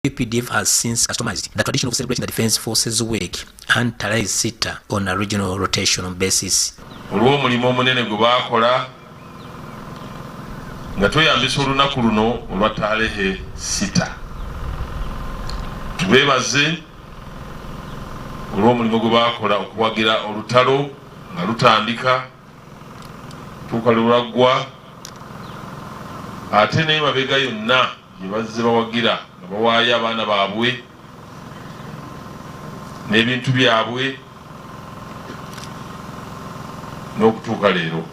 UPDF has since customized the tradition of celebrating the Defence Forces Week and Tarehe Sita on a regional rotational basis. Olw'omulimu omunene gwe baakola nga tweyambisa olunaku luno olwa Tarehe Sita. Tubeebaze olw'omulimu gwe baakola okuwagira olutalo nga lutandika tuuka lulaggwa ate n'emabega yonna gye bazze bawagira nga bawaayo abaana baabwe n'ebintu byabwe n'okutuuka leero.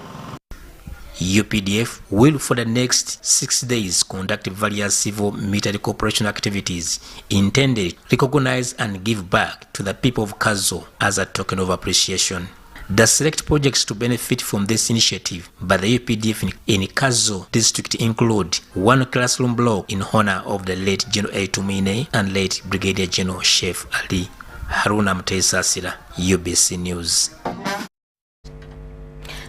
UPDF will for the next 6 days conduct various civil military cooperation activities intended to recognize and give back to the people of Kazo as a token of appreciation. The select projects to benefit from this initiative by the UPDF in Kazo district include one classroom block in honor of the late General A. Tumine and late Brigadier General Chef Ali. Haruna Mtesasira, UBC News.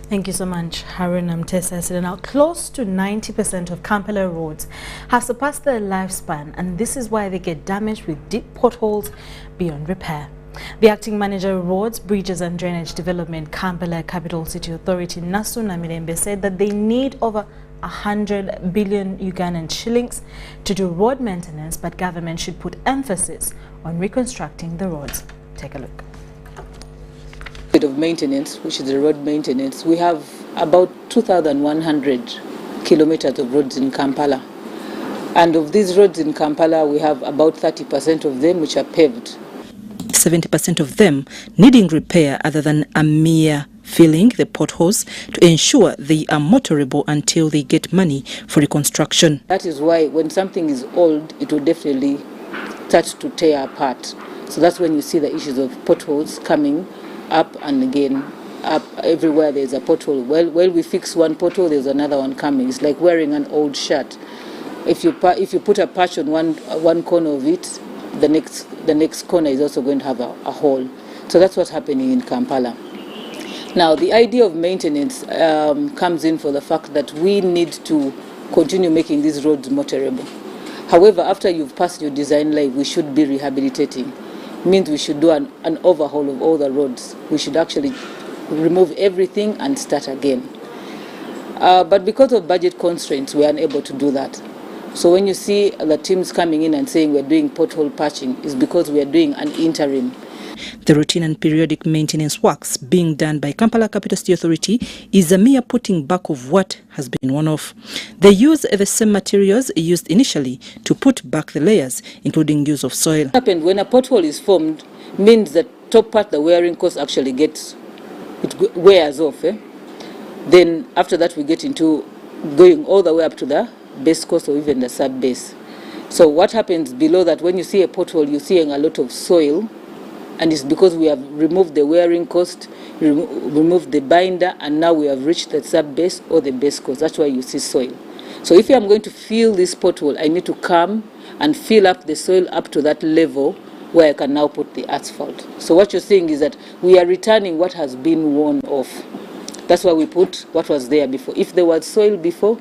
Thank you so much, Harun Mtesa. Now, close to 90% of Kampala roads have surpassed their lifespan, and this is why they get damaged with deep potholes beyond repair. The acting manager of Roads, Bridges and Drainage Development, Kampala Capital City Authority, Nasu Namirembe, said that they need over 100 billion Ugandan shillings to do road maintenance, but government should put emphasis on reconstructing the roads. Take a look. Of maintenance, which is the road maintenance, we have about 2,100 kilometers of roads in Kampala, and of these roads in Kampala we have about 30% of them which are paved. 70% of them needing repair other than a mere filling the potholes to ensure they are motorable until they get money for reconstruction. That is why when something is old, it will definitely start to tear apart. So that's when you see the issues of potholes coming up and again, up everywhere there's a pothole. Well, we fix one pothole, there's another one coming. It's like wearing an old shirt. If you put a patch on one corner of it, the next corner is also going to have a hole. So that's what's happening in Kampala. Now, the idea of maintenance comes in for the fact that we need to continue making these roads motorable. However, after you've passed your design life, we should be rehabilitating. Means we should do an overhaul of all the roads. We should actually remove everything and start again. But because of budget constraints, we are unable to do that. So when you see the teams coming in and saying we're doing pothole patching, it's because we are doing an interim. The routine and periodic maintenance works being done by Kampala Capital City Authority is a mere putting back of what has been worn off. They use the same materials used initially to put back the layers, including use of soil. What happened when a pothole is formed means that top part, the wearing course actually it wears off. Then after that we get into going all the way up to the base course or even the sub base. So what happens below that, when you see a pothole, you're seeing a lot of soil. And it's because we have removed the wearing cost, removed the binder, and now we have reached the sub-base or the base course. That's why you see soil. So if I'm going to fill this pothole, I need to come and fill up the soil up to that level where I can now put the asphalt. So what you're saying is that we are returning what has been worn off. That's why we put what was there before. If there was soil before,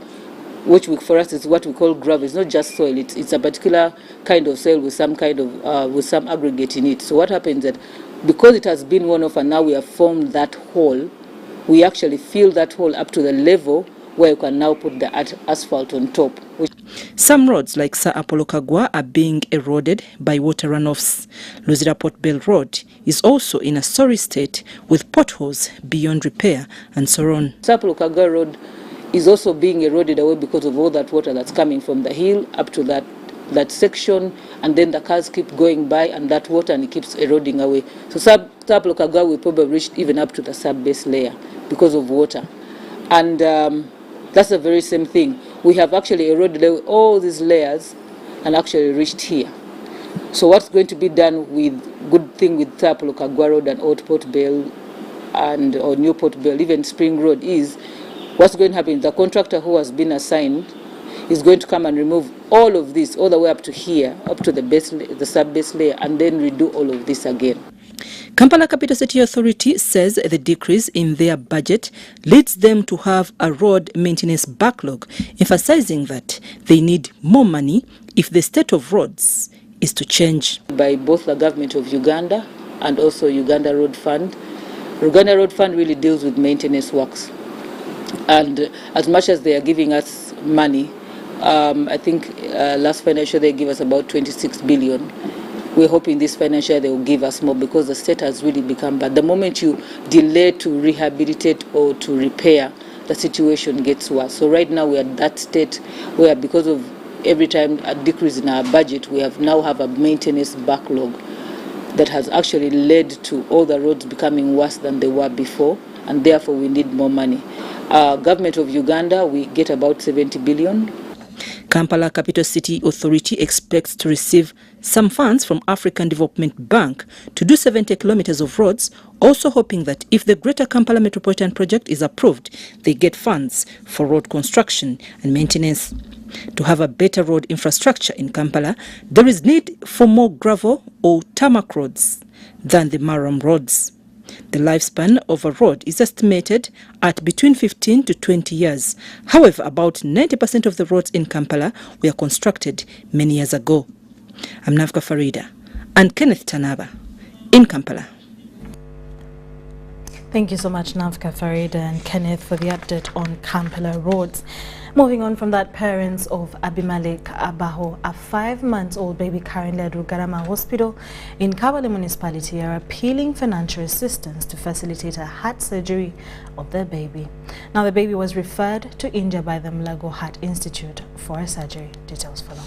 which for us is what we call gravel. It's not just soil. It's a particular kind of soil with some kind of with some aggregate in it. So what happens is that because it has been worn off and now we have formed that hole, we actually fill that hole up to the level where you can now put the asphalt on top. Some roads like Sir Apollo Kagwa are being eroded by water runoffs. Luzira Port Bell Road is also in a sorry state with potholes beyond repair and so on. Sir Apollo Kagwa Road is also being eroded away because of all that water that's coming from the hill up to that section, and then the cars keep going by and that water and it keeps eroding away. So Sub-Lokaga will probably reach even up to the sub-base layer because of water. And that's the very same thing. We have actually eroded away all these layers and actually reached here. So what's going to be done with good thing with Sub-Lokaga Road and Old Port Bell or New Port Bell, even Spring Road, is what's going to happen, the contractor who has been assigned is going to come and remove all of this, all the way up to here, up to the sub-base layer, and then redo all of this again. Kampala Capital City Authority says the decrease in their budget leads them to have a road maintenance backlog, emphasizing that they need more money if the state of roads is to change. By both the government of Uganda and also Uganda Road Fund. Uganda Road Fund really deals with maintenance works. And as much as they are giving us money, I think last financial they gave us about 26 billion. We're hoping this financial they will give us more because the state has really become bad. The moment you delay to rehabilitate or to repair, the situation gets worse. So right now we are at that state where, because of every time a decrease in our budget, we now have a maintenance backlog that has actually led to all the roads becoming worse than they were before, and therefore we need more money. Government of Uganda, we get about 70 billion. Kampala Capital City Authority expects to receive some funds from African Development Bank to do 70 kilometers of roads, also hoping that if the Greater Kampala Metropolitan Project is approved, they get funds for road construction and maintenance. To have a better road infrastructure in Kampala, there is need for more gravel or tarmac roads than the marram roads. The lifespan of a road is estimated at between 15 to 20 years. However, about 90% of the roads in Kampala were constructed many years ago. I'm Navka Farida and Kenneth Tanaba in Kampala. Thank you so much, Navka Farida and Kenneth, for the update on Kampala roads. Moving on from that, parents of Abimelech Abaho, a 5-month-old baby currently at Rugarama Hospital in Kampala municipality, are appealing financial assistance to facilitate a heart surgery of their baby. Now, the baby was referred to India by the Mulago Heart Institute for a surgery. Details follow.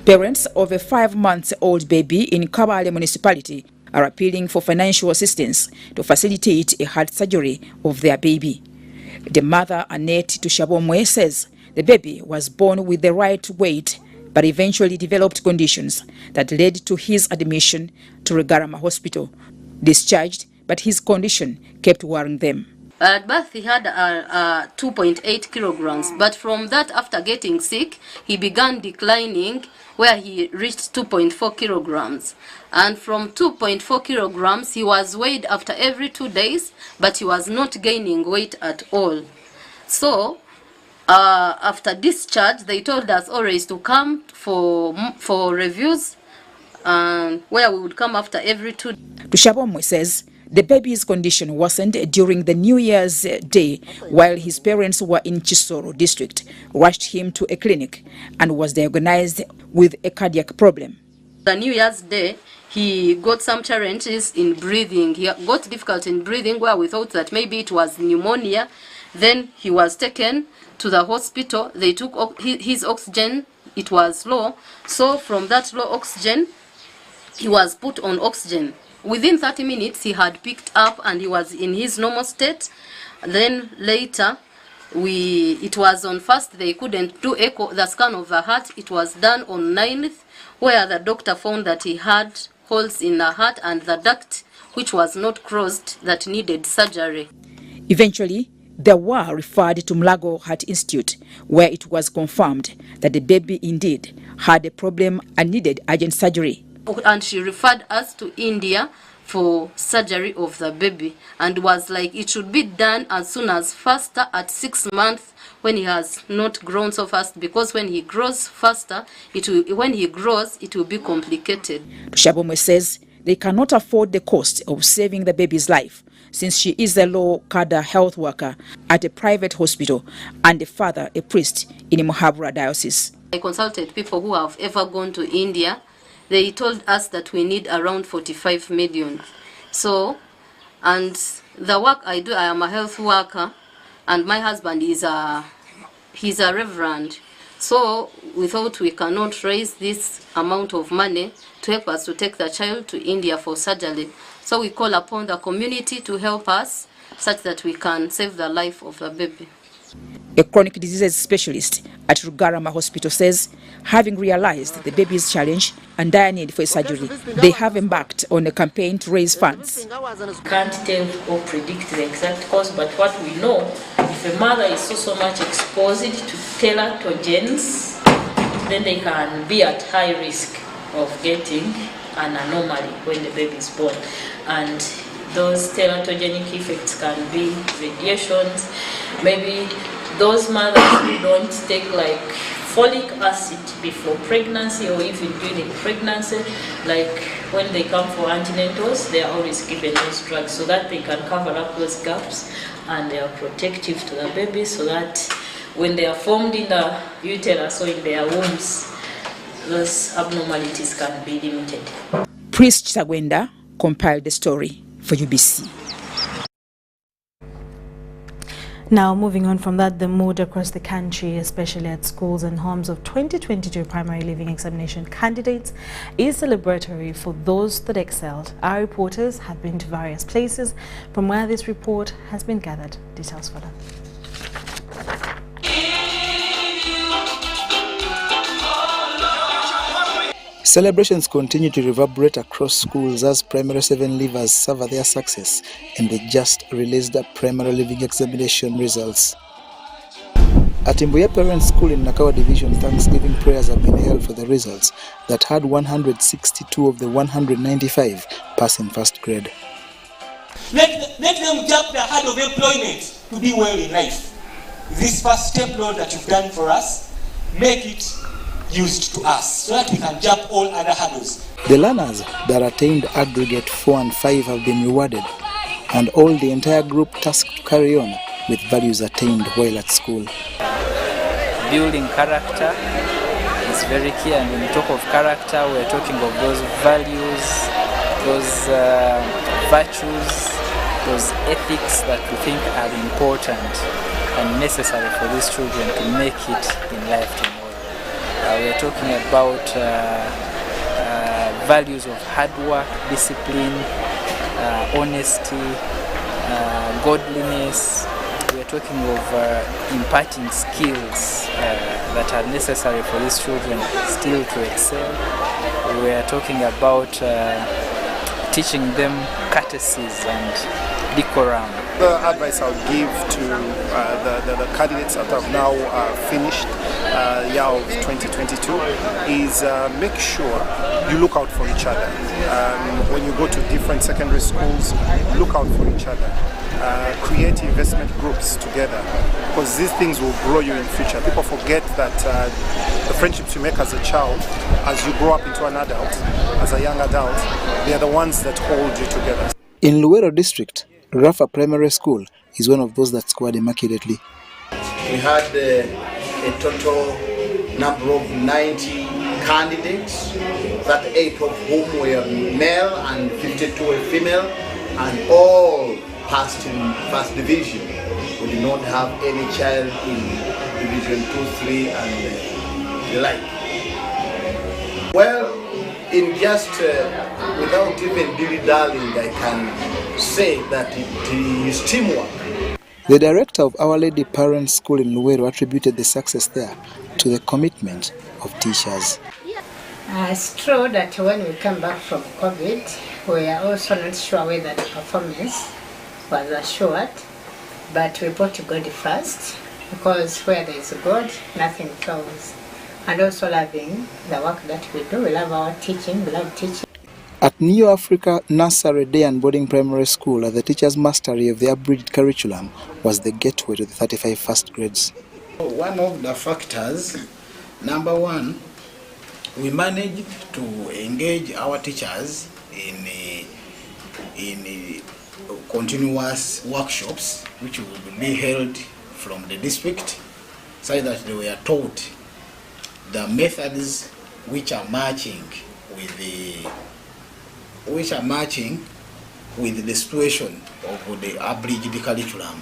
Parents of a 5-month-old baby in Kampala municipality are appealing for financial assistance to facilitate a heart surgery of their baby. The mother, Annette Tushabomwe, says the baby was born with the right weight but eventually developed conditions that led to his admission to Rugarama Hospital. Discharged, but his condition kept worrying them. At birth, he had 2.8 kilograms, but from that, after getting sick, he began declining, where he reached 2.4 kilograms. And from 2.4 kilograms, he was weighed after every 2 days, but he was not gaining weight at all. So, after discharge, they told us always to come for reviews, where we would come after every 2 days. Tushabomwe says the baby's condition worsened during the New Year's Day while his parents were in Chisoro district, rushed him to a clinic and was diagnosed with a cardiac problem. The New Year's Day, he got some challenges in breathing. He got difficult in breathing, where we thought that maybe it was pneumonia. Then he was taken to the hospital. They took his oxygen. It was low. So from that low oxygen, he was put on oxygen. Within 30 minutes, he had picked up and he was in his normal state. Then later, it was on 1st, they couldn't do the scan of the heart. It was done on 9th, where the doctor found that he had holes in the heart and the duct, which was not crossed, that needed surgery. Eventually, they were referred to Mulago Heart Institute, where it was confirmed that the baby indeed had a problem and needed urgent surgery. And she referred us to India for surgery of the baby, and was like it should be done as soon as faster at 6 months, when he has not grown so fast, because when he grows faster, it will be complicated. Tushabomwe says they cannot afford the cost of saving the baby's life, since she is a low-cadre health worker at a private hospital and the father a priest in Muhabura diocese. I consulted people who have ever gone to India. They told us that we need around 45 million. So, and the work I do, I am a health worker, and my husband he's a reverend. So we thought we cannot raise this amount of money to help us to take the child to India for surgery. So we call upon the community to help us such that we can save the life of the baby. A chronic diseases specialist at Rugarama Hospital says, having realized the baby's challenge and dire need for surgery, they have embarked on a campaign to raise funds. Can't tell or predict the exact cause, but what we know, if a mother is so much exposed to teratogens, then they can be at high risk of getting an anomaly when the baby is born. And those teratogenic effects can be radiations. Maybe those mothers who don't take like folic acid before pregnancy or even during pregnancy. Like when they come for antenatals, they are always given those drugs so that they can cover up those gaps and they are protective to the baby, so that when they are formed in the uterus or in their wombs, those abnormalities can be limited. Priest Sagwenda compiled the story for UBC. Now, moving on from that, the mood across the country, especially at schools and homes of 2022 primary leaving examination candidates, is celebratory for those that excelled. Our reporters have been to various places from where this report has been gathered. Details further. Celebrations continue to reverberate across schools as Primary 7 leavers savor their success in the just released primary leaving examination results. At Imbuya Parents School in Nakawa Division, Thanksgiving prayers have been held for the results that had 162 of the 195 pass in first grade. Let them jump the hurdle of employment to be well in life. This first step, Lord, that you've done for us, make it used to us so that we can jump all other hurdles. The learners that attained aggregate 4 and 5 have been rewarded, and all the entire group tasked to carry on with values attained while at school. Building character is very key, and when we talk of character, we're talking of those values, those virtues, those ethics that we think are important and necessary for these children to make it in life tomorrow. We are talking about values of hard work, discipline, honesty, godliness. We are talking of imparting skills that are necessary for these children still to excel. We are talking about teaching them courtesies and decorum. The advice I would give to the candidates that have now finished year of 2022 is make sure you look out for each other. When you go to different secondary schools, look out for each other. Create investment groups together, because these things will grow you in future. People forget that the friendships you make as a child, as you grow up into an adult, as a young adult, they are the ones that hold you together. In Luwero district, Rafa Primary School is one of those that scored immaculately. We had a total number of 90 candidates, 38 of whom were male and 52 were female, and all passed in first division. We did not have any child in division 2, 3 and the like. Well, in just without even dilly-dallying, I can say that it is teamwork. The director of Our Lady Parents School in Luwero attributed the success there to the commitment of teachers. It's true that when we came back from COVID, we are also not sure whether the performance was assured, but we put God first, because where there is God, nothing fails. And also loving the work that we do. We love our teaching, we love teaching. At New Africa Nursery Day and Boarding Primary School, the teachers' mastery of the abridged curriculum was the gateway to the 35 first grades. One of the factors, number one, we managed to engage our teachers in continuous workshops which will be held from the district, so that they were taught the methods which are matching with the situation of the abridged curriculum.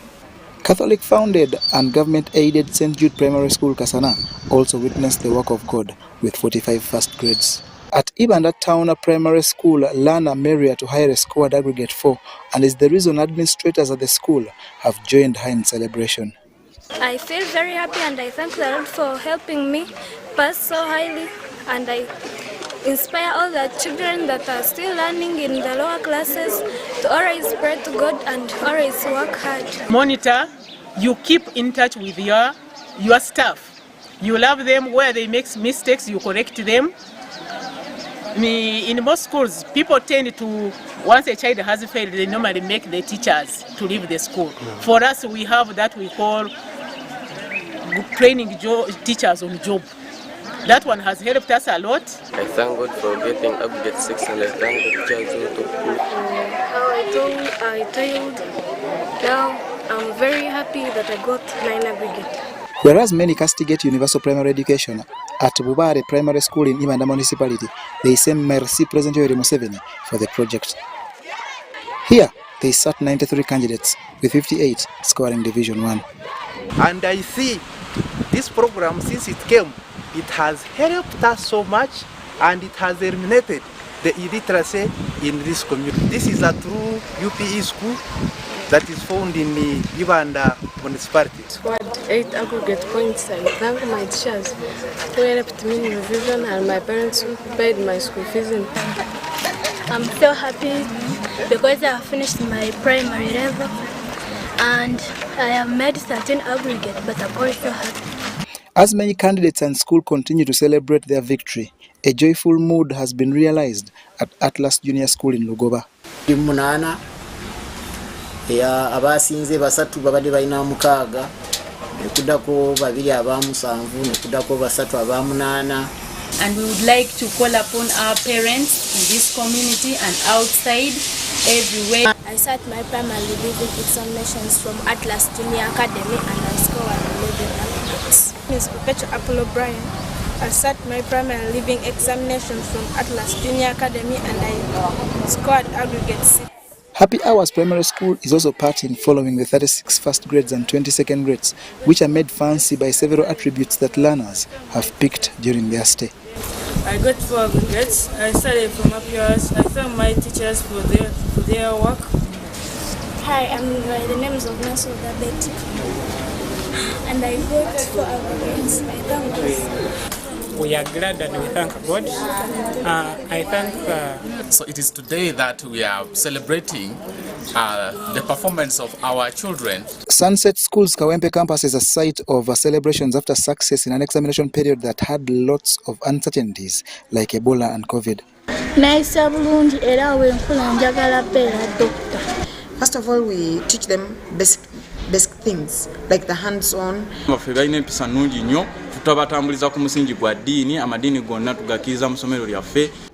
Catholic founded and government aided St. Jude Primary School Kasana also witnessed the work of God with 45 first grades. At Ibanda Town Primary School, learner Maria Tuhaire scored aggregate 4 and is the reason administrators at the school have joined her in celebration. I feel very happy and I thank the Lord for helping me pass so highly, and I inspire all the children that are still learning in the lower classes to always pray to God and always work hard. Monitor, you keep in touch with your staff. You love them. Where they make mistakes, you correct them. In most schools, people tend to, once a child has failed, they normally make the teachers to leave the school. For us, we have that we call training teachers on job. That one has helped us a lot. I thank God for getting upgrade 6 and I thank the teachers who took me. How I told, now I'm very happy that I got 9 aggregate. Whereas many castigate universal primary education, at Bubare Primary School in Imanda Municipality, they say merci President Yoweri Museveni for the project. Here, they sat 93 candidates, with 58 scoring Division 1. And I see this program, since it came, it has helped us so much and it has eliminated the illiteracy in this community. This is a true UPE school that is found in the Ibanda municipality. Scored 8 aggregate points. I thank my teachers who helped me in revision and my parents who paid my school fees in time. I'm so happy because I have finished my primary level and I have made 13 aggregate, but I'm also happy. As many candidates and school continue to celebrate their victory, a joyful mood has been realized at Atlas Junior School in Lugoba. Ya abasinze basatu babade balina mukaaga nekudako babiri abamusanvu nekudako basatu abamunana. And we would like to call upon our parents in this community and outside everywhere. I sat my primary leaving examinations from Atlas Junior Academy and I scored 11 aggregates. Miss Ubc Apollo Brian. I sat my primary leaving examinations from Atlas Junior Academy and I scored aggregates. Happy Hours Primary School is also partying following the 36 first grades and 20 second grades, which are made fancy by several attributes that learners have picked during their stay. I got 4 aggregates. I studied from Happy Hours. I thank my teachers for their work. Hi, I'm the names of Naso Betty, and I got 4 aggregates. I thank God. We are glad and we thank God. I thank. So it is today that we are celebrating the performance of our children. Sunset School's Kawempe campus is a site of celebrations after success in an examination period that had lots of uncertainties like Ebola and COVID. First of all, we teach them basic things like the hands-on.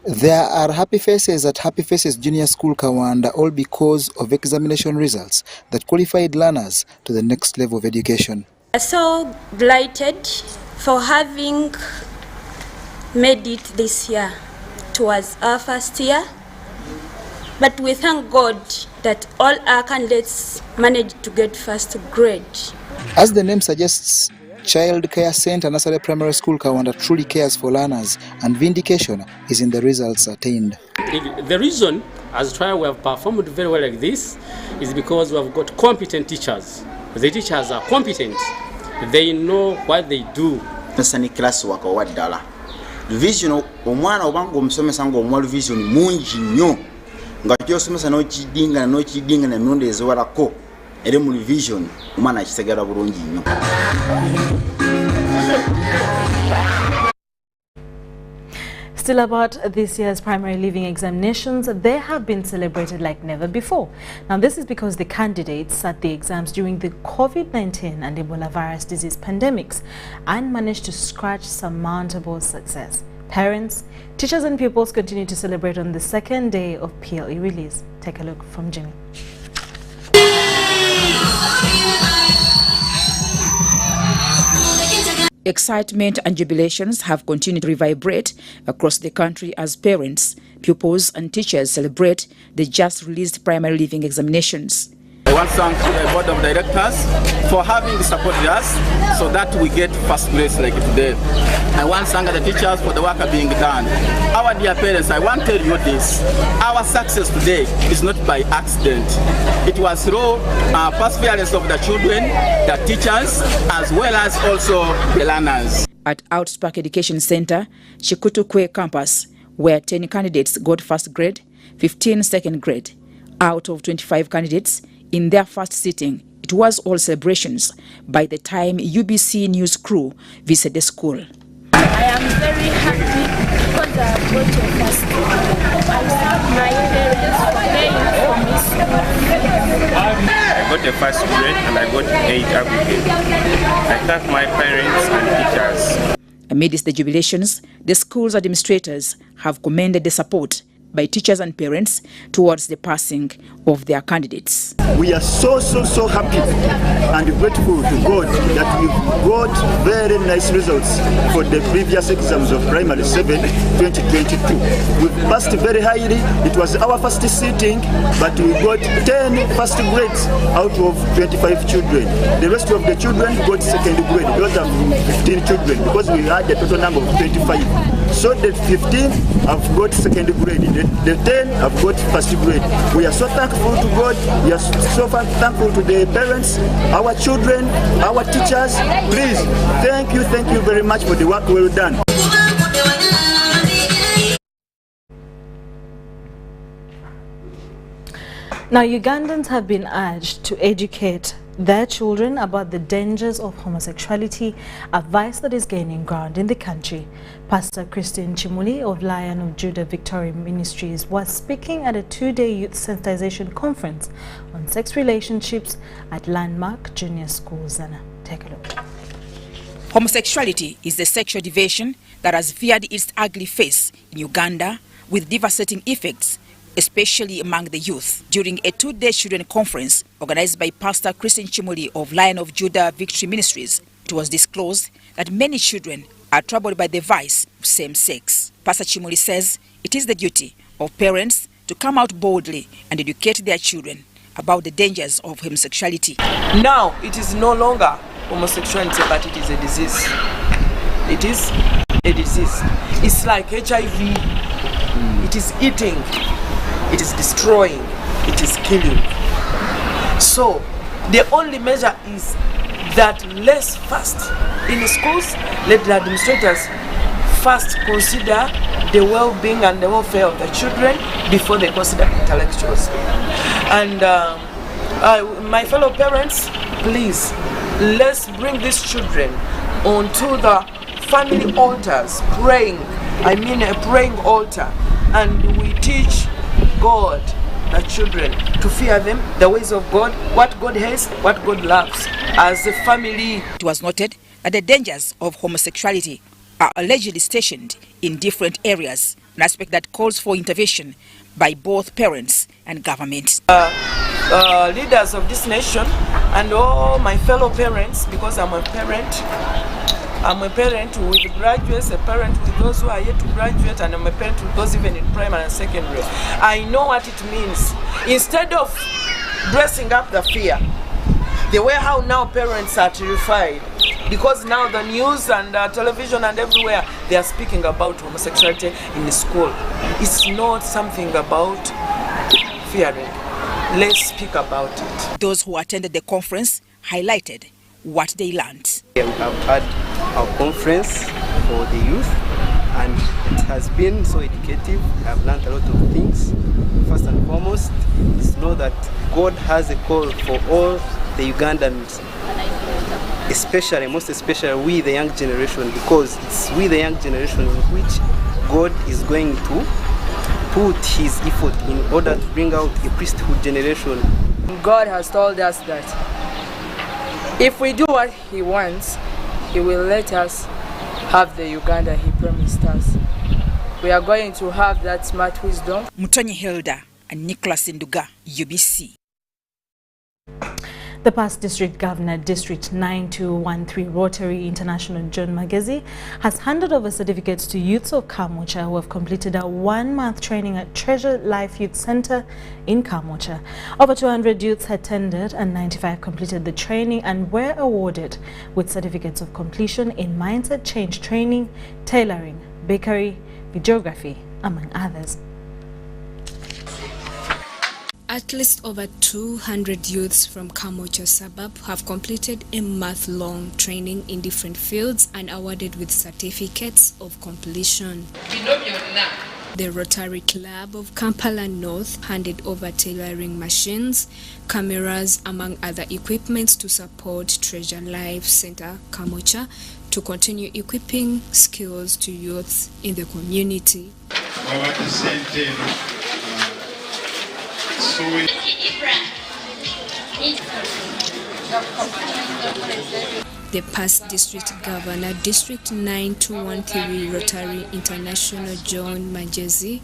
There are happy faces at Happy Faces Junior School Kawanda, all because of examination results that qualified learners to the next level of education. I'm so delighted for having made it this year. It was our first year, but we thank God that all our candidates managed to get first grade. As the name suggests, Child Care Center Nursery Primary School Kawanda truly cares for learners, and vindication is in the results attained. The reason as try we have performed very well like this is because we have got competent teachers. The teachers are competent. They know what they do. Nasani class waka wadala. Vision omwana obango omusomesa ngo omwa vision mungi nnyo. Nga kyosomesa no kidinga na mnonde eziwarako. Ere mu vision omwana akitegera bulungi nnyo. Still about this year's primary leaving examinations, they have been celebrated like never before. Now this is because the candidates sat the exams during the COVID-19 and Ebola virus disease pandemics and managed to scratch surmountable success. Parents, teachers and pupils continue to celebrate on the second day of PLE release. Take a look from Jimmy. Excitement and jubilations have continued to reverberate across the country as parents, pupils and teachers celebrate the just released primary leaving examinations. I want to thank the board of directors for having supported us so that we get first place like today. I want to thank the teachers for the work being done. Our dear parents, I want to tell you this. Our success today is not by accident. It was through perseverance of the children, the teachers, as well as also the learners. At Outspark Education Center, Chikutukwe campus, where 10 candidates got first grade, 15 second grade. Out of 25 candidates in their first sitting, it was all celebrations by the time UBC News crew visited the school. I am very happy because I have got your first grade. I thank my parents for paying for me school. I got the first grade and I got 8 aggregate. I thank my parents and teachers. Amidst the jubilations, the school's administrators have commended the support by teachers and parents towards the passing of their candidates. We are so happy and grateful to God that we've got very nice results for the previous exams of Primary 7 2022. We've passed very highly. It was our first sitting, but we got 10 first grades out of 25 children. The rest of the children got second grade. Those are 15 children because we had a total number of 25. So the 15 have got second grade. The 10 have got first grade. We are so thankful to God. We are so thankful to the parents, our children, our teachers. Please, thank you very much for the work well done. Now, Ugandans have been urged to educate their children about the dangers of homosexuality, advice that is gaining ground in the country. Pastor Christine Chimuli of Lion of Judah Victory Ministries was speaking at a 2-day youth sensitization conference on sex relationships at Landmark Junior School, Zana. Take a look. Homosexuality is the sexual deviation that has veered its ugly face in Uganda with devastating effects, especially among the youth. During a 2-day children conference organized by Pastor Christine Chimuli of Lion of Judah Victory Ministries, it was disclosed that many children are troubled by the vice of same sex. Pastor Chimuli says it is the duty of parents to come out boldly and educate their children about the dangers of homosexuality. Now it is no longer homosexuality, but it is a disease. It is a disease. It's like HIV. It is eating. It is destroying, it is killing. So the only measure is that let's first, in schools, let the administrators first consider the well-being and the welfare of the children before they consider intellectuals. And my fellow parents, please, let's bring these children onto the family altars, praying. I mean a praying altar, and we teach God, the children, to fear them, the ways of God, what God hates, what God loves, as a family. It was noted that the dangers of homosexuality are allegedly stationed in different areas, an aspect that calls for intervention by both parents and government. Leaders of this nation and all my fellow parents, because I'm a parent with graduates, a parent with those who are yet to graduate, and I'm a parent with those even in primary and secondary. I know what it means. Instead of dressing up the fear, the way how now parents are terrified, because now the news and television and everywhere, they are speaking about homosexuality in the school. It's not something about fearing. Let's speak about it. Those who attended the conference highlighted what they learned. We have had our conference for the youth, and it has been so educative. I've learned a lot of things. First and foremost is to know that God has a call for all the Ugandans, most especially we the young generation, because it's we the young generation in which God is going to put his effort in order to bring out a priesthood generation. God has told us that if we do what he wants, he will let us have the Uganda he promised us. We are going to have that smart wisdom. Mutonyi Hilda and Nicholas Nduga, UBC. The past District Governor, District 9213 Rotary International John Magezi, has handed over certificates to youths of Kamucha who have completed a 1-month training at Treasure Life Youth Center in Kamucha. Over 200 youths attended and 95 completed the training and were awarded with certificates of completion in mindset change training, tailoring, bakery, videography, among others. At least over 200 youths from Kamucha suburb have completed a month-long training in different fields and awarded with certificates of completion. The Rotary Club of Kampala North handed over tailoring machines, cameras, among other equipments to support Treasure Life Center Kamucha to continue equipping skills to youths in the community. The past district governor, District 9213 Rotary International John Majezi,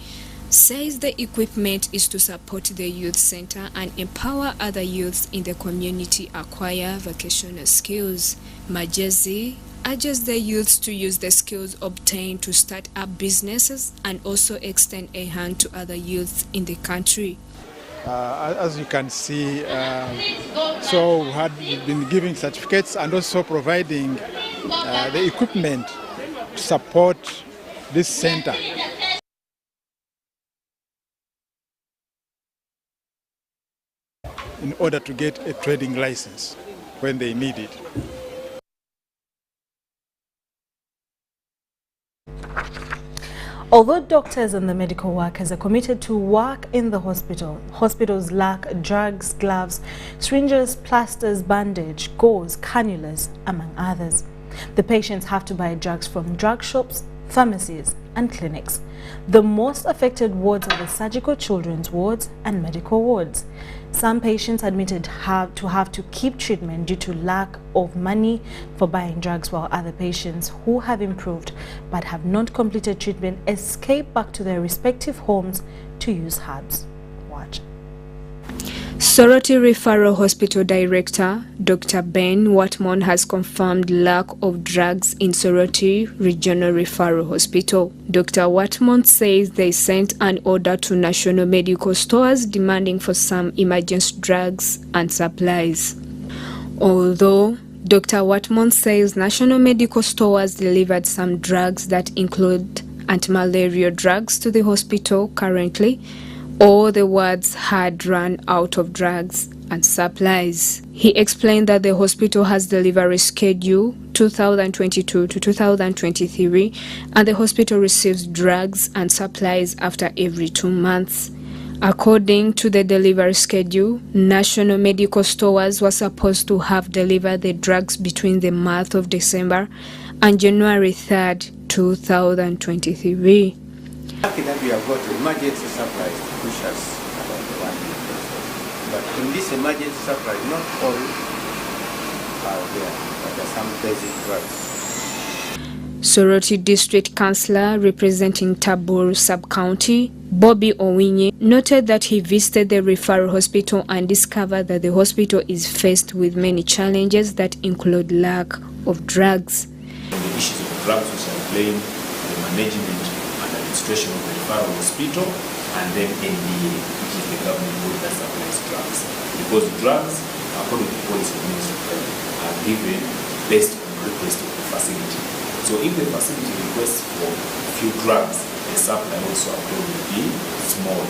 says the equipment is to support the youth center and empower other youths in the community acquire vocational skills. Majezi urges the youths to use the skills obtained to start up businesses and also extend a hand to other youths in the country. As you can see, so we had been giving certificates and also providing the equipment to support this center. In order to get a trading license when they need it. Although doctors and the medical workers are committed to work in the hospital, hospitals lack drugs, gloves, syringes, plasters, bandage, gauze, cannulas, among others. The patients have to buy drugs from drug shops, pharmacies, and clinics. The most affected wards are the surgical children's wards and medical wards. Some patients admitted have to keep treatment due to lack of money for buying drugs, while other patients who have improved but have not completed treatment escape back to their respective homes to use herbs. Watch. Soroti Referral Hospital Director Dr. Ben Watmon has confirmed lack of drugs in Soroti Regional Referral Hospital. Dr. Watmon says they sent an order to national medical stores demanding for some emergency drugs and supplies. Although Dr. Watmon says national medical stores delivered some drugs that include anti-malaria drugs to the hospital currently, all the wards had run out of drugs and supplies. He explained that the hospital has delivery schedule 2022 to 2023 and the hospital receives drugs and supplies after every 2 months. According to the delivery schedule, national medical stores were supposed to have delivered the drugs between the month of December and January 3rd, 2023. Lucky that we have got emergency supplies to push us along the line. But in this emergency supplies, not all are there, but there are some basic drugs. Soroti District Councillor representing Tabor Sub-County, Bobby Owinye, noted that he visited the referral hospital and discovered that the hospital is faced with many challenges that include lack of drugs. The issues of drugs which are playing the management and administration of the referral hospital, and then NDA, which is the government body that supplies drugs. Because drugs, according to policy of Ministry of Health, are given based on request of the facility. So if the facility requests for few drugs, the supply also will be small.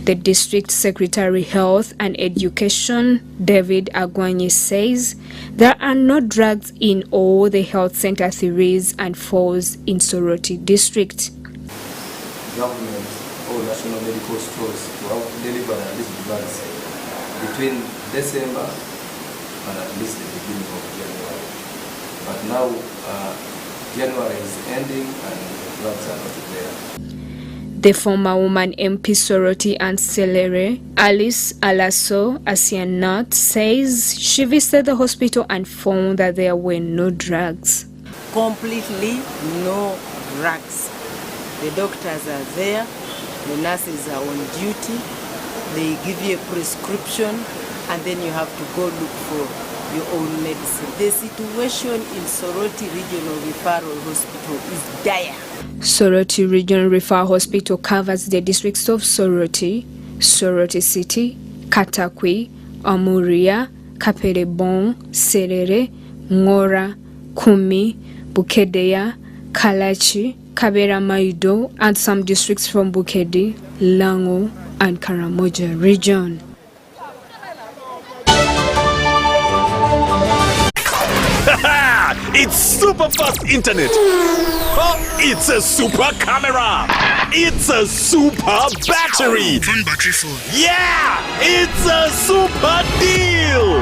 The District Secretary Health and Education, David Agwanye, says there are no drugs in all the health center 3s and 4s in Soroti District. Government or national medical stores to have delivered at least drugs between December and at least the beginning of January. But now January is ending and the drugs are not there. The former woman MP Soroti and Selere, Alice Alaso Asianat, says she visited the hospital and found that there were no drugs. Completely no drugs. The doctors are there, the nurses are on duty, they give you a prescription and then you have to go look for your own medicine. The situation in Soroti Regional Referral Hospital is dire. Soroti Regional Referral Hospital covers the districts of Soroti, Soroti City, Katakwi, Amuria, Kaperebon, Serere, Ngora, Kumi, Bukedea, Kalachi, Kabera Maido, and some districts from Bukedi, Lango, and Karamoja region. It's super fast internet. Oh, it's a super camera. It's a super battery. Fun battery phone. Yeah, it's a super deal.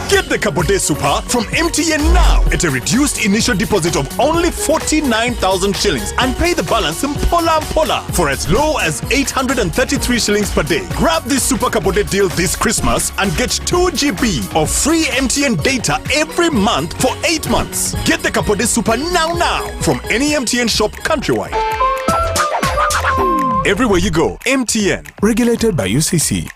Get the Kapote Super from MTN now at a reduced initial deposit of only 49,000 shillings and pay the balance in Pola for as low as 833 shillings per day. Grab this Super Kapote deal this Christmas and get 2 GB of free MTN data every month for 8 months. Get the Kapote Super now from any MTN shop countrywide. Everywhere you go, MTN. Regulated by UCC.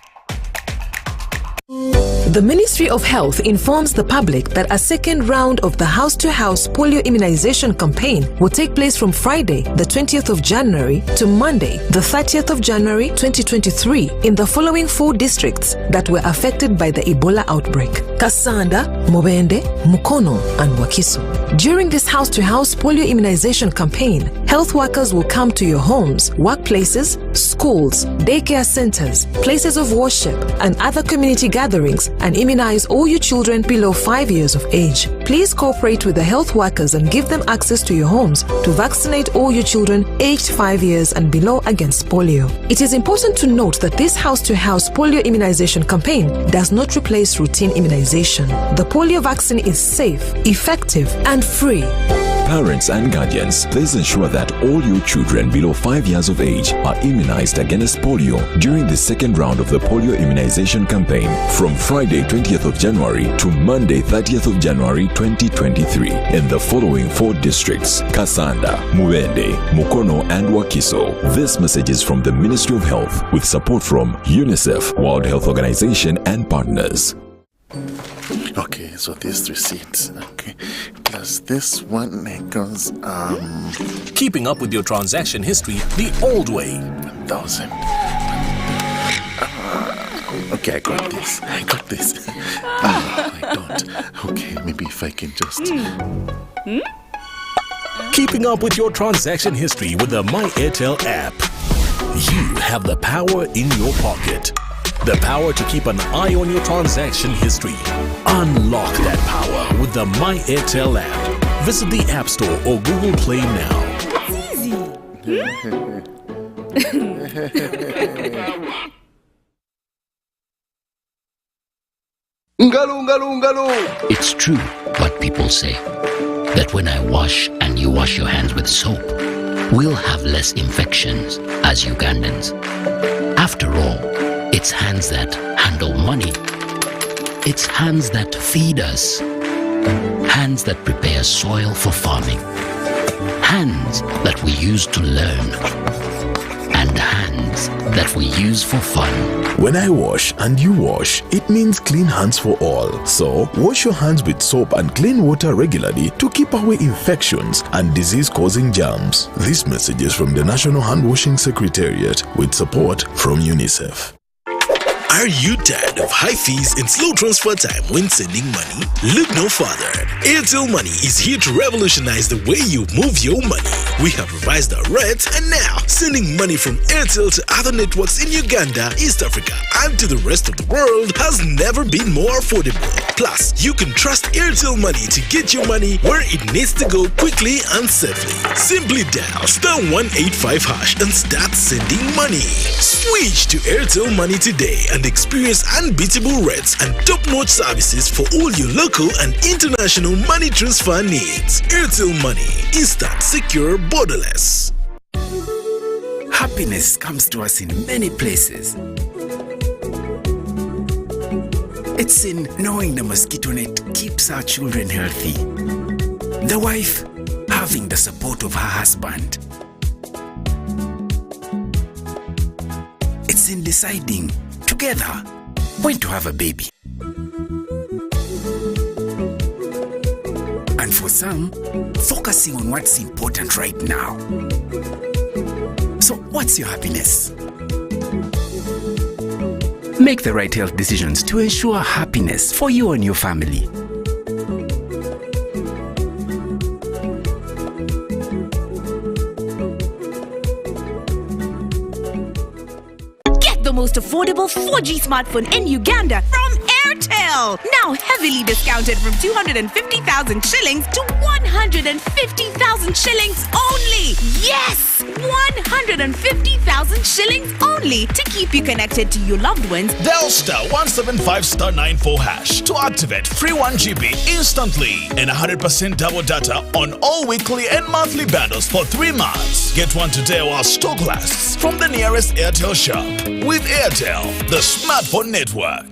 The Ministry of Health informs the public that a second round of the house-to-house polio immunization campaign will take place from Friday, the 20th of January to Monday, the 30th of January 2023 in the following 4 districts that were affected by the Ebola outbreak: Kasanda, Mubende, Mukono, and Wakiso. During this house-to-house polio immunization campaign, health workers will come to your homes, workplaces, schools, daycare centers, places of worship, and other community gatherings and immunize all your children below 5 years of age. Please cooperate with the health workers and give them access to your homes to vaccinate all your children aged 5 years and below against polio. It is important to note that this house-to-house polio immunization campaign does not replace routine immunization. The polio vaccine is safe, effective, and free. Parents and guardians, please ensure that all your children below 5 years of age are immunized against polio during the second round of the polio immunization campaign from Friday 20th of January to Monday 30th of January 2023 in the following 4 districts: Kasanda, Mubende, Mukono, and Wakiso. This message is from the Ministry of Health with support from UNICEF, World Health Organization, and partners. Okay, so these receipts, okay, plus this one equals Keeping up with your transaction history the old way. 1,000. Okay, I got this. I don't. Okay, maybe if I can just. Keeping up with your transaction history with the My Airtel app. You have the power in your pocket. The power to keep an eye on your transaction history. Unlock that power with the My Airtel app. Visit the App Store or Google Play now. It's true what people say, that when I wash and you wash your hands with soap, we'll have less infections as Ugandans. After all, it's hands that handle money. It's hands that feed us. Hands that prepare soil for farming. Hands that we use to learn. And hands that we use for fun. When I wash and you wash, it means clean hands for all. So, wash your hands with soap and clean water regularly to keep away infections and disease-causing germs. This message is from the National Hand Washing Secretariat with support from UNICEF. Are you tired of high fees and slow transfer time when sending money? Look no further. Airtel Money is here to revolutionize the way you move your money. We have revised our rates, and now sending money from Airtel to other networks in Uganda, East Africa, and to the rest of the world has never been more affordable. Plus, you can trust Airtel Money to get your money where it needs to go quickly and safely. Simply dial *185# and start sending money. Switch to Airtel Money today and experience unbeatable rates and top-notch services for all your local and international money transfer needs. Airtel Money. Instant, secure, borderless. Happiness comes to us in many places. It's in knowing the mosquito net keeps our children healthy. The wife having the support of her husband. It's in deciding together when to have a baby. And for some, focusing on what's important right now. So what's your happiness? Make the right health decisions to ensure happiness for you and your family. The most affordable 4G smartphone in Uganda from Airtel. Now heavily discounted from 250,000 shillings to 150,000 shillings only. Yes! 150,000 shillings only to keep you connected to your loved ones. Dial *175*94# to activate free 1 GB instantly and 100% double data on all weekly and monthly bundles for 3 months. Get one today while stock lasts from the nearest Airtel shop. With Airtel, the smartphone network.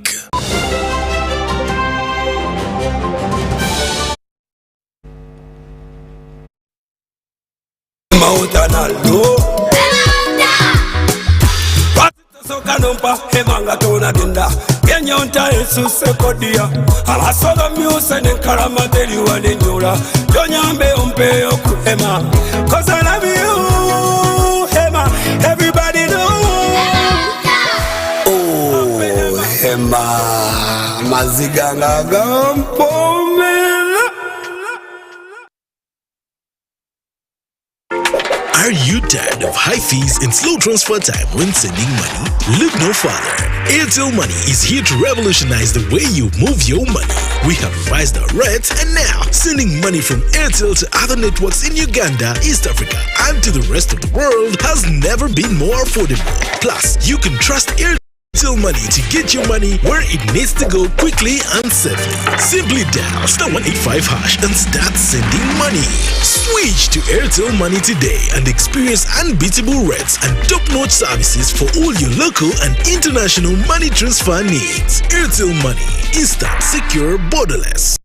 Sokanompa hemanga tona genda genyonta esuse kodia abasoga myuse nenkalama teri walenjola jonyambe umpe okuhema cause I love you hema everybody know oh hema maziganga gampomela. Are you tired of high fees and slow transfer time when sending money? Look no further. Airtel Money is here to revolutionize the way you move your money. We have revised our rates, and now sending money from Airtel to other networks in Uganda, East Africa, and to the rest of the world has never been more affordable. Plus, you can trust Airtel Money to get your money where it needs to go quickly and safely. Simply dial *185# and start sending money. Switch to Airtel Money today and experience unbeatable rates and top-notch services for all your local and international money transfer needs. Airtel Money, instant, secure, borderless.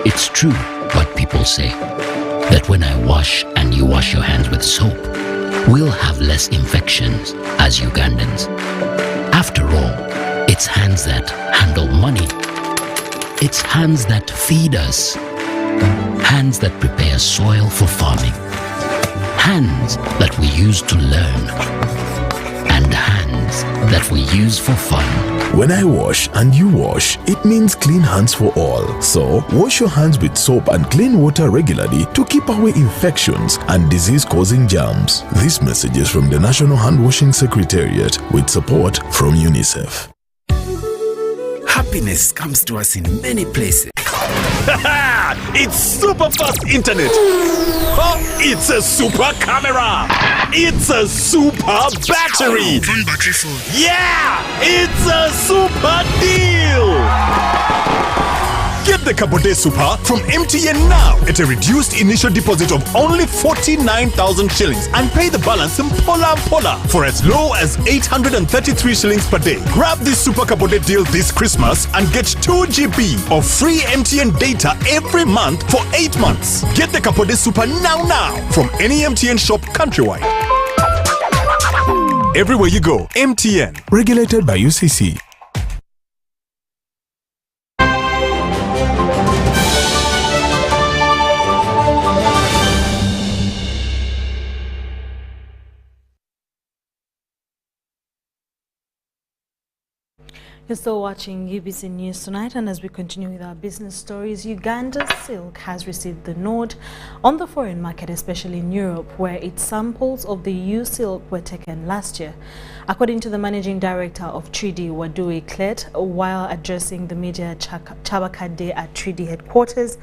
It's true what people say, that when I wash and you wash your hands with soap, we'll have less infections as Ugandans. After all, it's hands that handle money. It's hands that feed us. Hands that prepare soil for farming. Hands that we use to learn. And hands that we use for fun. When I wash and you wash, it means clean hands for all. So, wash your hands with soap and clean water regularly to keep away infections and disease-causing germs. This message is from the National Hand Washing Secretariat with support from UNICEF. Happiness comes to us in many places. It's super fast internet. Oh, it's a super camera. It's a super battery. Phone battery full. Yeah, it's a super deal. Get the Kapote Super from MTN now at a reduced initial deposit of only 49,000 shillings and pay the balance in Pola for as low as 833 shillings per day. Grab this Super Kapote deal this Christmas and get 2 GB of free MTN data every month for 8 months. Get the Kapote Super now from any MTN shop countrywide. Everywhere you go, MTN. Regulated by UCC. You're still watching UBC News Tonight, and as we continue with our business stories, Uganda's silk has received the nod on the foreign market, especially in Europe, where its samples of the EU silk were taken last year. According to the managing director of Treaty, Wadui Clet, while addressing the media Chabakade at Treaty headquarters,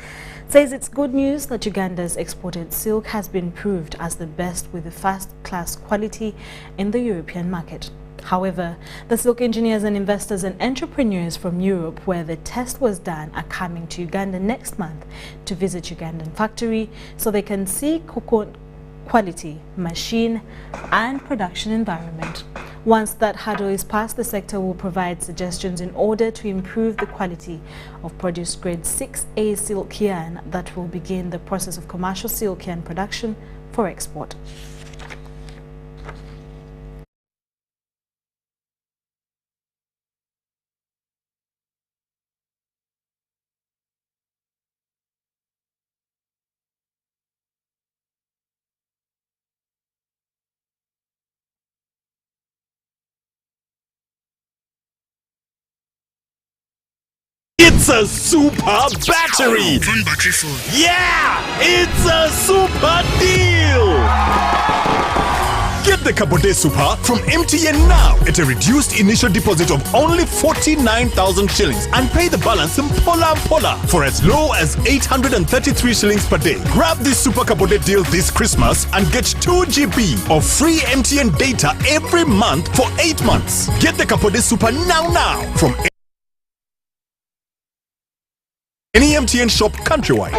says it's good news that Uganda's exported silk has been proved as the best with the first-class quality in the European market. However, the silk engineers and investors and entrepreneurs from Europe, where the test was done, are coming to Uganda next month to visit Ugandan factory so they can see cocoa quality, machine and production environment. Once that hurdle is passed, the sector will provide suggestions in order to improve the quality of produce grade 6A silk yarn that will begin the process of commercial silk yarn production for export. It's a super battery! Phone battery full. Yeah! It's a super deal! Get the Kapote Super from MTN now at a reduced initial deposit of only 49,000 shillings and pay the balance in Pola for as low as 833 shillings per day. Grab this Super Kapote deal this Christmas and get 2 GB of free MTN data every month for 8 months. Get the Kapote Super now from any MTN shop countrywide.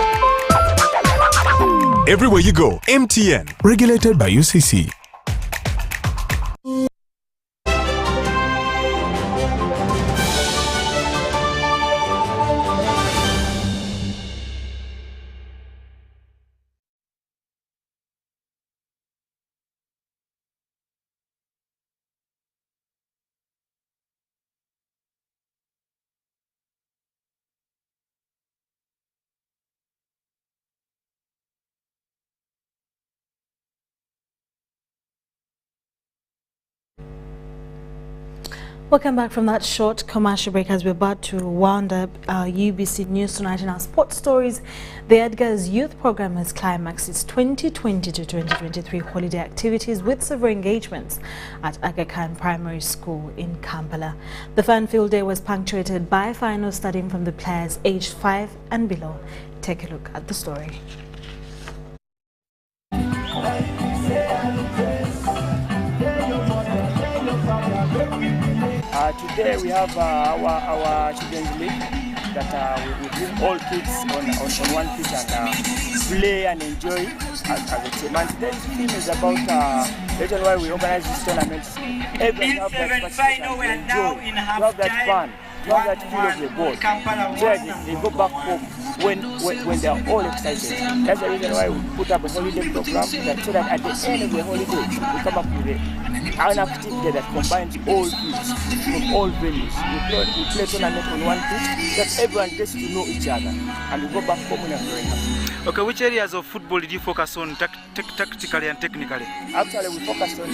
Everywhere you go, MTN. Regulated by UCC. Welcome back from that short commercial break as we're about to round up our UBC News Tonight in our sports stories. The Edgar's Youth Program has climaxed its 2020 to 2023 holiday activities with several engagements at Aga Khan Primary School in Kampala. The fun field day was punctuated by finals starting from the players aged 5 and below. Take a look at the story. Today we have our children's league that we bring all kids on one pitch and play and enjoy as a team. And today's theme is about the reason why we organize this tournament. Everyone have that participation, enjoy, to have that fun, to have that feel of the ball. So that they go back home when they are all excited. That's the reason why we put up a holiday program so that at the end of the holiday we come up with an activity that combines all kids from all venues. We play tournament on one pitch that everyone gets to know each other and we go back home in a very happy. Okay, which areas of football did you focus on tactically and technically? Actually, we focused on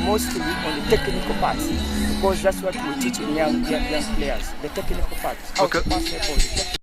mostly on the technical parts because that's what we teach in young players, the technical parts. How to pass the ball.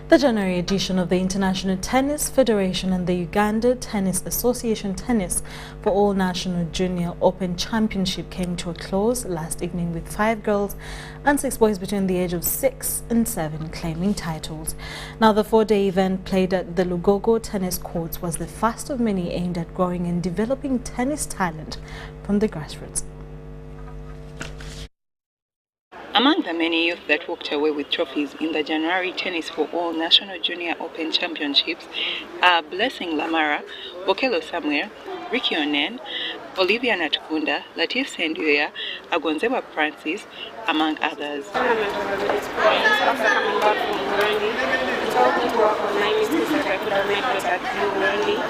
The January edition of the International Tennis Federation and the Uganda Tennis Association Tennis for All National Junior Open Championship came to a close last evening with 5 girls and 6 boys between the age of 6 and 7 claiming titles. Now, the 4-day event played at the Lugogo Tennis Courts was the first of many aimed at growing and developing tennis talent from the grassroots. Among the many youth that walked away with trophies in the January Tennis for All National Junior Open Championships are Blessing Lamara, Bokelo Samuel, Ricky Onen, Olivia Natukunda, Latif Senduya, Agonzeba Francis, among others. After coming back from Burundi, it helped me to work on my mistakes that I could have made better at Burundi.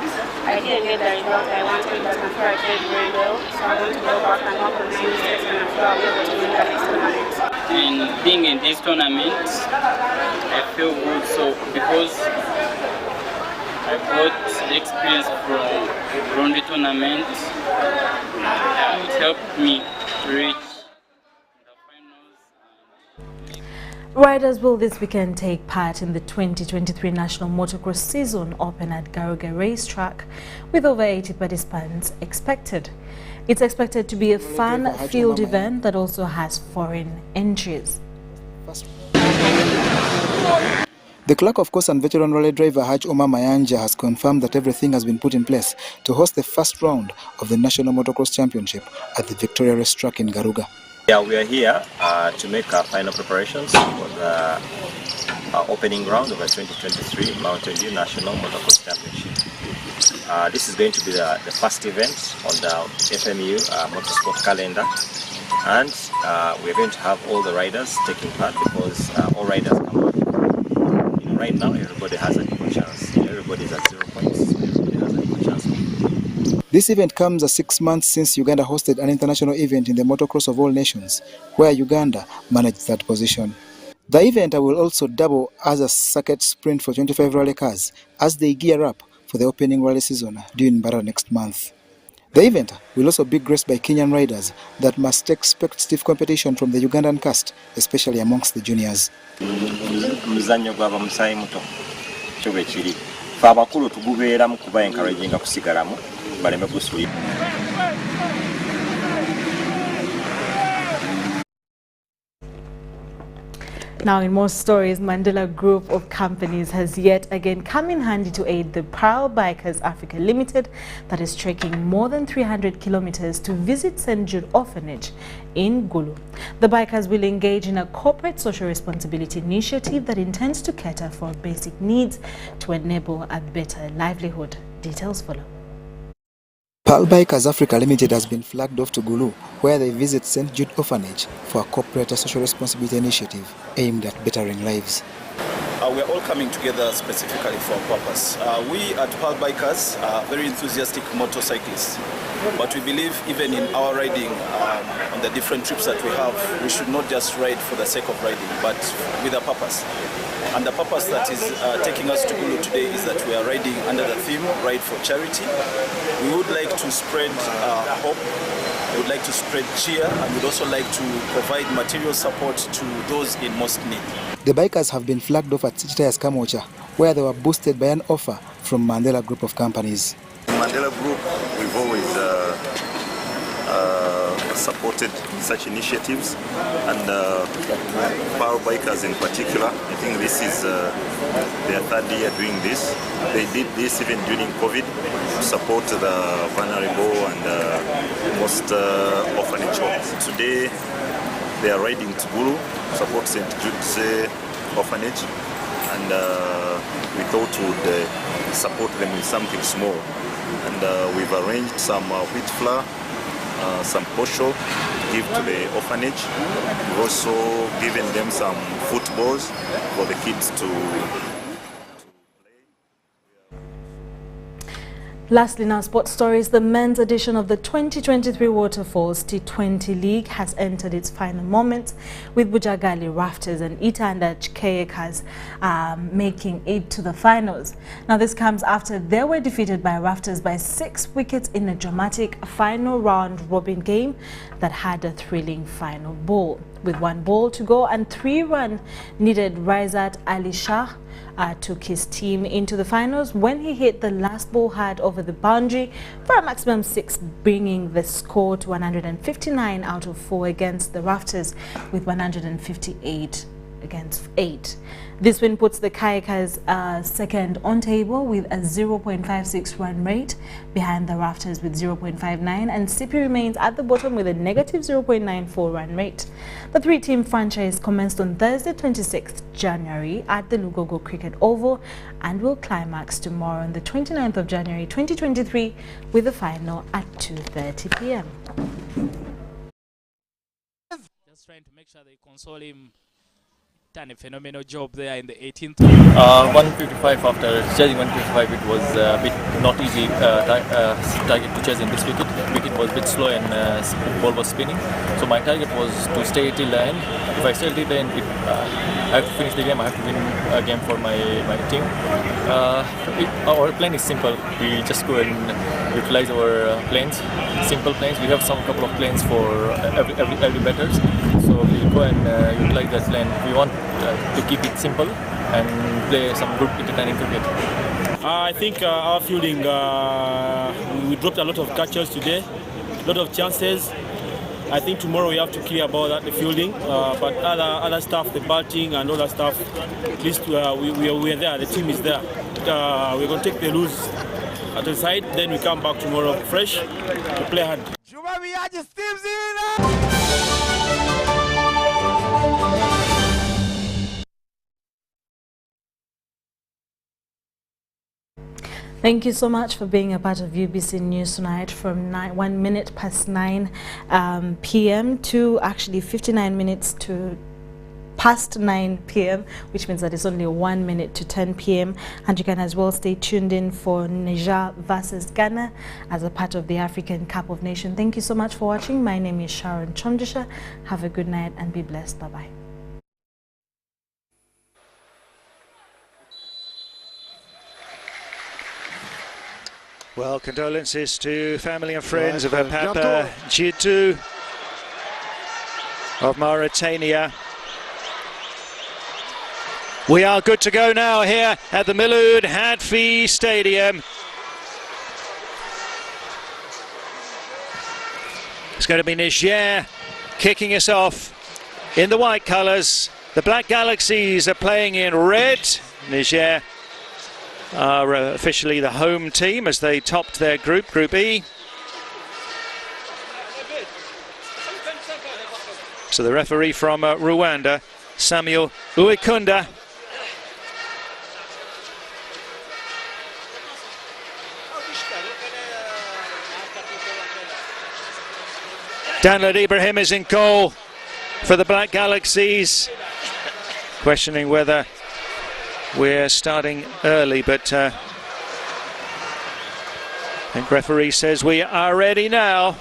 I didn't get the result I wanted, but I'm sure I played very well. So I'm going to go back and work on my mistakes, and I'm sure I'll be able to win the next tournament. And being in this tournament, I feel good. So because I got the experience from Burundi tournament, it helped me to reach. Riders will this weekend take part in the 2023 National Motocross Season Open at Garuga Racetrack with over 80 participants expected. It's expected to be a fun field event that also has foreign entries. The clerk of course and veteran rally driver Haj Omar Mayanja has confirmed that everything has been put in place to host the first round of the National Motocross Championship at the Victoria Racetrack in Garuga. Yeah, we are here to make our final preparations for the opening round of the 2023 Mountain Dew National Motocross Championship. This is going to be the first event on the FMU motorsport calendar, and we're going to have all the riders taking part because all riders come out. Right now, everybody has an equal chance. Everybody's at 0 points, so everybody has an equal chance. This event comes as 6 months since Uganda hosted an international event in the motocross of all nations, where Uganda managed that position. The event will also double as a circuit sprint for 25 rally cars as they gear up for the opening rally season due in Mbara next month. The event will also be graced by Kenyan riders that must expect stiff competition from the Ugandan cast, especially amongst the juniors. Muzanyo gwaba musayi muto kyobe kiri fa abakulu tugubeeramu kuba encouraginga kusigalamu baleme kusuulira. Now, in more stories, Mandela Group of Companies has yet again come in handy to aid the Proud Bikers Africa Limited that is trekking more than 300 kilometers to visit St. Jude Orphanage in Gulu. The bikers will engage in a corporate social responsibility initiative that intends to cater for basic needs to enable a better livelihood. Details follow. Proud Bikers Africa Limited has been flagged off to Gulu, where they visit St. Jude Orphanage for a corporate social responsibility initiative aimed at bettering lives. We are all coming together specifically for a purpose. We at Proud Bikers are very enthusiastic motorcyclists, but we believe even in our riding on the different trips that we have, we should not just ride for the sake of riding, but with a purpose. And the purpose that is taking us to Gulu today is that we are riding under the theme, Ride for Charity. We would like to spread hope, we would like to spread cheer, and we'd also like to provide material support to those in most need. The bikers have been flagged off at Sichitaya's Kamocha, where they were boosted by an offer from Mandela Group of Companies. Mandela Group, we've always supported such initiatives, and Power Bikers in particular. I think this is their third year doing this. They did this even during COVID to support the vulnerable and most orphanage homes. Today they are riding to Gulu to support St. Jude's Orphanage, and we thought we would support them with something small. And we've arranged some wheat flour, some posho to give to the orphanage. We've also given them some footballs for the kids to. Lastly, now sports stories. The men's edition of the 2023 Waterfalls T20 League has entered its final moments, with Bujagali Rafters and Itanda Chikekas making it to the finals. Now, this comes after they were defeated by Rafters by 6 wickets in a dramatic final round robin game that had a thrilling final ball. With 1 ball to go and 3 runs needed, Raizat Ali Shah took his team into the finals when he hit the last ball hard over the boundary for a maximum 6, bringing the score to 159 out of 4 against the Rafters, with 158 against 8. This win puts the Kayakas second on table with a 0.56 run rate, behind the Rafters with 0.59, and Sipi remains at the bottom with a negative 0.94 run rate. The 3-team franchise commenced on Thursday 26th January at the Lugogo Cricket Oval and will climax tomorrow on the 29th of January 2023 with the final at 2:30 p.m. Just trying to make sure they console him. Done a phenomenal job there in the 18th. 155 after chasing 155, it was a bit not easy target to chase in this wicket. Wicket was a bit slow and ball was spinning. So my target was to stay till the end. If I stay till the end, I have to finish the game. I have to win a game for my team. Our plan is simple. We just go and utilize our planes, simple planes. We have some couple of planes for every batters. So we go and utilize that plane. We want to keep it simple and play some good entertaining cricket. I think our fielding, we dropped a lot of catches today, a lot of chances. I think tomorrow we have to clear about that, the fielding, but other stuff, the batting and all that stuff, at least we are there, the team is there. We're going to take the loose at the side, then we come back tomorrow fresh to play hard. Thank you so much for being a part of UBC News Tonight from 1 minute past 9 p.m. to actually 59 minutes to past 9 p.m., which means that it's only 1 minute to 10 p.m. And you can as well stay tuned in for Niger versus Ghana as a part of the African Cup of Nations. Thank you so much for watching. My name is Sharon Chomdisha. Have a good night and be blessed. Bye-bye. Well, condolences to family and friends of Papa Jitu of Mauritania. We are good to go now here at the Miloud Hadfi Stadium. It's going to be Niger kicking us off in the white colours. The Black Galaxies are playing in red. Niger are officially the home team as they topped their group, Group E. So the referee from Rwanda, Samuel Uwikunda. Danlad Ibrahim is in goal for the Black Galaxies. Questioning whether we're starting early, but I think referee says we are ready now.